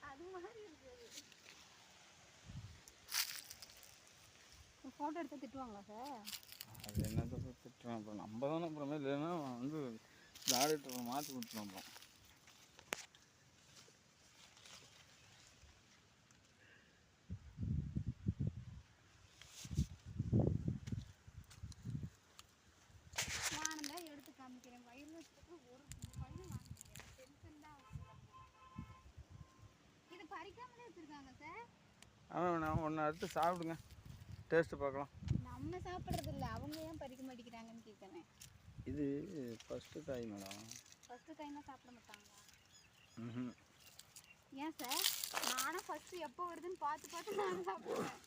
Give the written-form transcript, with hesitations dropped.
அது மாதிரி இருக்குது. ஃபோட்டோ எடுத்து திட்டுவாங்களா சார்? அது என்னத்தை திட்டுவேன். அப்புறம் நம்ம தானே அப்புறமே இல்லைன்னா வந்து டாக்டர் மாற்றி கொடுத்துருவோம். அப்புறம் வானந்தான் எடுத்து காமிக்கிறேன். வயிறு வச்சுட்டு ஒரு பையன் வாங்கிக்கிறேன். டென்ஷன் தான். இது பறிக்காமலே வச்சுருக்காங்க சார். நான் ஒன்று எடுத்து சாப்பிடுங்க, டேஸ்ட்டு பார்க்கலாம். நம்ம சாப்பிட்றது இல்லை, அவங்க ஏன் பறிக்க மாட்டேங்கிறாங்கன்னு கேட்குறேன். இது ஃபஸ்ட்டு காய் மேடம். ஃபஸ்ட்டு காய்னா சாப்பிட மாட்டாங்களா? ம். ஏன் சார்? நானும் ஃபஸ்ட்டு எப்போ வருதுன்னு பார்த்து நானும் சாப்பிடுவேன்.